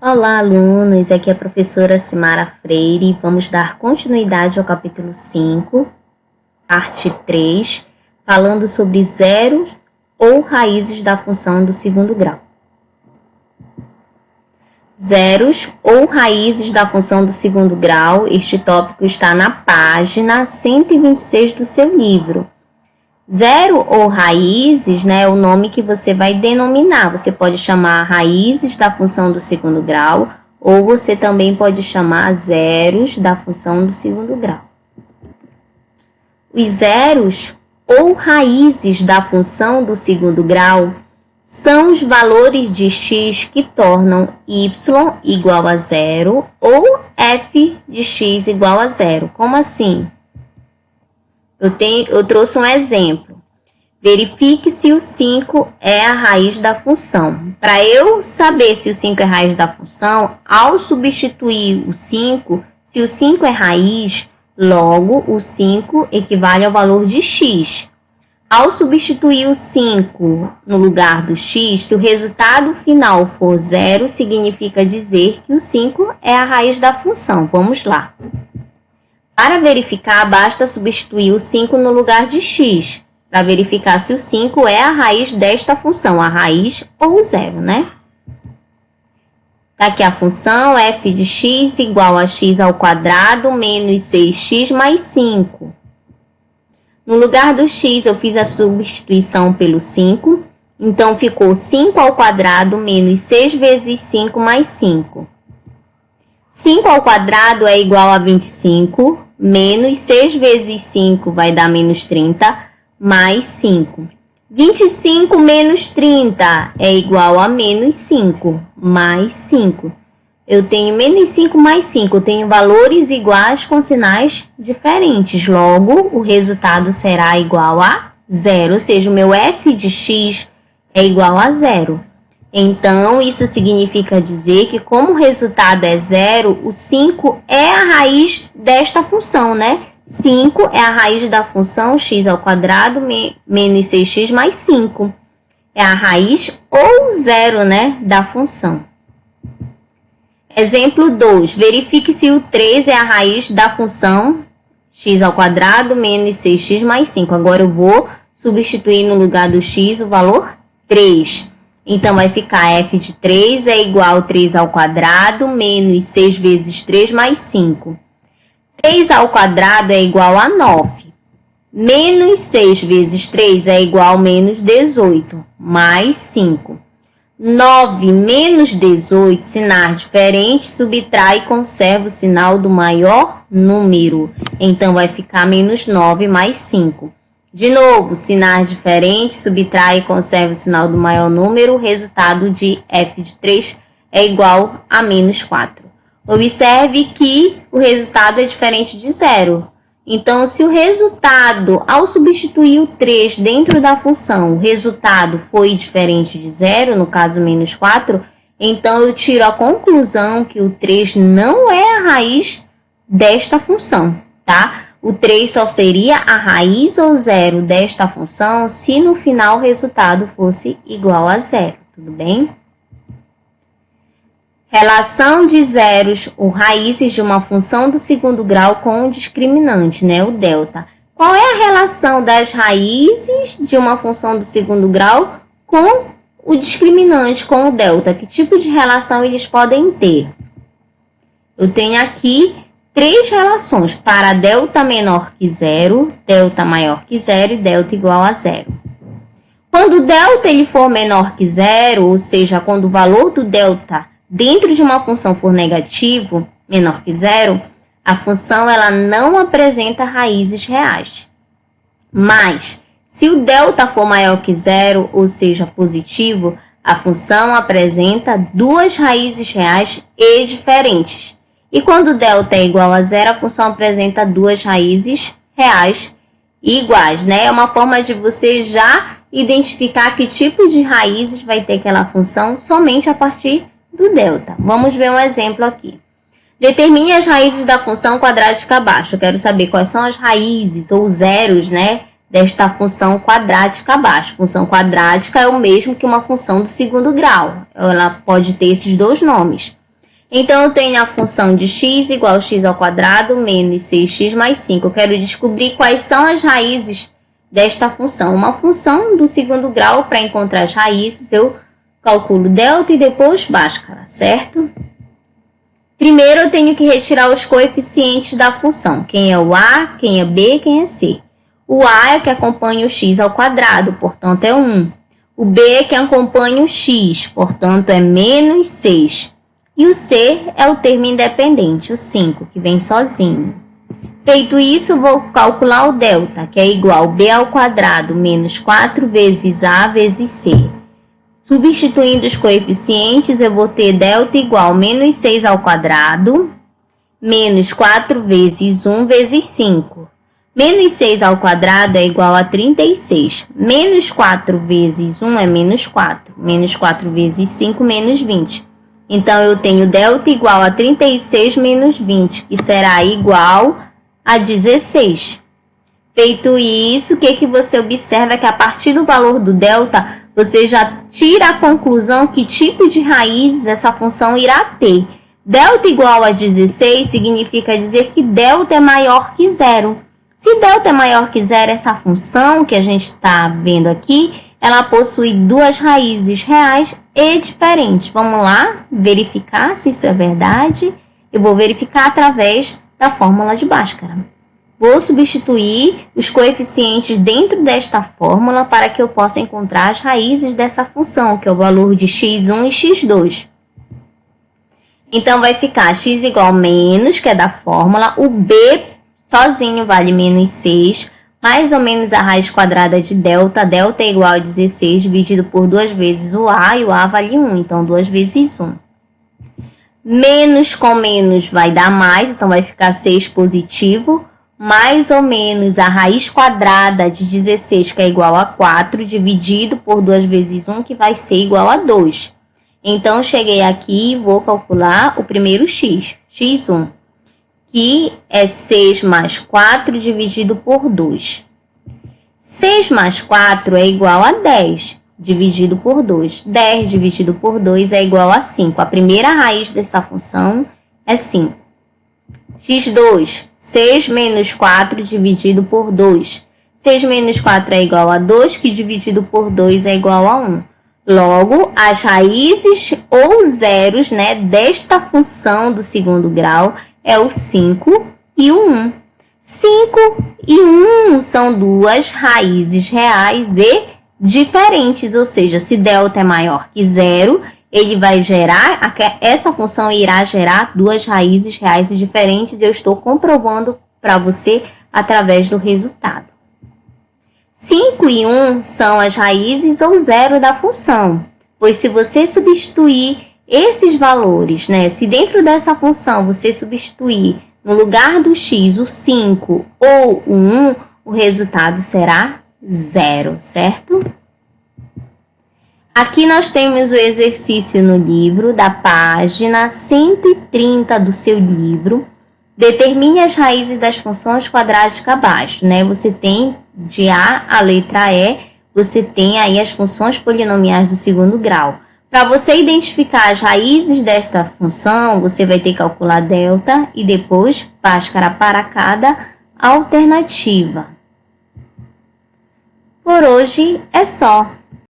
Olá, alunos! Aqui é a professora Simara Freire e vamos dar continuidade ao capítulo 5, parte 3, falando sobre zeros ou raízes da função do segundo grau. Zeros ou raízes da função do segundo grau, este tópico está na página 126 do seu livro. Zero ou raízes, é o nome que você vai denominar. Você pode chamar raízes da função do segundo grau, ou você também pode chamar zeros da função do segundo grau. Os zeros ou raízes da função do segundo grau são os valores de x que tornam y igual a zero ou f de x igual a zero. Como assim? Eu trouxe um exemplo. Verifique se o 5 é a raiz da função. Para eu saber se o 5 é raiz da função, ao substituir o 5, se o 5 é raiz, logo o 5 equivale ao valor de x. Ao substituir o 5 no lugar do x, se o resultado final for zero, significa dizer que o 5 é a raiz da função. Vamos lá. Para verificar, basta substituir o 5 no lugar de x, para verificar se o 5 é a raiz desta função, a raiz ou o zero, Tá aqui a função f de x igual a x ao quadrado menos 6x mais 5. No lugar do x, eu fiz a substituição pelo 5, então ficou 5 ao quadrado menos 6 vezes 5 mais 5. 5 ao quadrado é igual a 25, menos 6 vezes 5 vai dar menos 30, mais 5. 25 menos 30 é igual a menos 5, mais 5. Eu tenho menos 5 mais 5, eu tenho valores iguais com sinais diferentes. Logo, o resultado será igual a zero, ou seja, o meu f de x é igual a zero. Então, isso significa dizer que como o resultado é zero, o 5 é a raiz desta função, 5 é a raiz da função x ao quadrado menos 6x mais 5. É a raiz ou zero, da função. Exemplo 2. Verifique se o 3 é a raiz da função x ao quadrado menos 6x mais 5. Agora eu vou substituir no lugar do x o valor 3. Então, vai ficar f de 3 é igual a 3 ao quadrado menos 6 vezes 3 mais 5. 3 ao quadrado é igual a 9. Menos 6 vezes 3 é igual a menos 18, mais 5. 9 menos 18, sinais diferentes, subtrai e conserva o sinal do maior número. Então, vai ficar menos 9 mais 5. De novo, sinais diferentes, subtrai e conserva o sinal do maior número. O resultado de f de 3 é igual a menos 4. Observe que o resultado é diferente de zero. Então, se o resultado, ao substituir o 3 dentro da função, o resultado foi diferente de zero, no caso menos 4, então eu tiro a conclusão que o 3 não é a raiz desta função, O 3 só seria a raiz ou zero desta função se no final o resultado fosse igual a zero, tudo bem? Relação de zeros ou raízes de uma função do segundo grau com o discriminante, o delta. Qual é a relação das raízes de uma função do segundo grau com o discriminante, com o delta? Que tipo de relação eles podem ter? Eu tenho aqui 3 relações para delta menor que zero, delta maior que zero e delta igual a zero. Quando o delta ele for menor que zero, ou seja, quando o valor do delta dentro de uma função for negativo, menor que zero, a função ela não apresenta raízes reais. Mas, se o delta for maior que zero, ou seja, positivo, a função apresenta 2 raízes reais e diferentes. E quando o delta é igual a zero, a função apresenta 2 raízes reais e iguais, É uma forma de você já identificar que tipo de raízes vai ter aquela função somente a partir do delta. Vamos ver um exemplo aqui. Determine as raízes da função quadrática abaixo. Eu quero saber quais são as raízes ou zeros, desta função quadrática abaixo. Função quadrática é o mesmo que uma função do segundo grau. Ela pode ter esses dois nomes. Então, eu tenho a função de x igual a x ao quadrado menos 6x mais 5. Eu quero descobrir quais são as raízes desta função. Uma função do segundo grau, para encontrar as raízes, eu calculo delta e depois Bhaskara, certo? Primeiro, eu tenho que retirar os coeficientes da função. Quem é o a, quem é b, quem é c. O a é que acompanha o x ao quadrado, portanto é 1. O b é que acompanha o x, portanto é menos 6. E o c é o termo independente, o 5, que vem sozinho. Feito isso, vou calcular o delta, que é igual a b ao quadrado menos 4 vezes a vezes c. Substituindo os coeficientes, eu vou ter delta igual a menos 6 ao quadrado, menos 4 vezes 1 vezes 5. Menos 6 ao quadrado é igual a 36. Menos 4 vezes 1 é menos 4. Menos 4 vezes 5, menos 20. Então, eu tenho delta igual a 36 menos 20, que será igual a 16. Feito isso, o que você observa é que a partir do valor do delta, você já tira a conclusão que tipo de raízes essa função irá ter. Delta igual a 16 significa dizer que delta é maior que zero. Se delta é maior que zero, essa função que a gente está vendo aqui, ela possui duas raízes reais e diferentes. Vamos lá verificar se isso é verdade. Eu vou verificar através da fórmula de Bhaskara. Vou substituir os coeficientes dentro desta fórmula para que eu possa encontrar as raízes dessa função, que é o valor de x1 e x2. Então, vai ficar x igual a menos, que é da fórmula, o b sozinho vale menos 6, mais ou menos a raiz quadrada de delta. Delta é igual a 16 dividido por 2 vezes o a, e o a vale 1, então 2 vezes 1. Menos com menos vai dar mais, então vai ficar 6 positivo, mais ou menos a raiz quadrada de 16, que é igual a 4, dividido por 2 vezes 1, que vai ser igual a 2. Então, cheguei aqui e vou calcular o primeiro x, x1, que é 6 mais 4 dividido por 2. 6 mais 4 é igual a 10, dividido por 2. 10 dividido por 2 é igual a 5. A primeira raiz dessa função é 5. x2, 6 menos 4 dividido por 2. 6 menos 4 é igual a 2, que dividido por 2 é igual a 1. Logo, as raízes ou zeros, desta função do segundo grau é o 5 e o 1. 5 e 1 são duas raízes reais e diferentes, ou seja, se delta é maior que zero, ele vai gerar, essa função irá gerar duas raízes reais e diferentes, e eu estou comprovando para você através do resultado. 5 e 1 são as raízes ou zero da função, pois se você substituir esses valores, se dentro dessa função você substituir no lugar do x o 5 ou o 1, o resultado será 0, certo? Aqui nós temos o exercício no livro, da página 130 do seu livro. Determine as raízes das funções quadráticas abaixo, Você tem de A a letra E, você tem aí as funções polinomiais do segundo grau. Para você identificar as raízes desta função, você vai ter que calcular delta e depois Bhaskara para cada alternativa. Por hoje é só.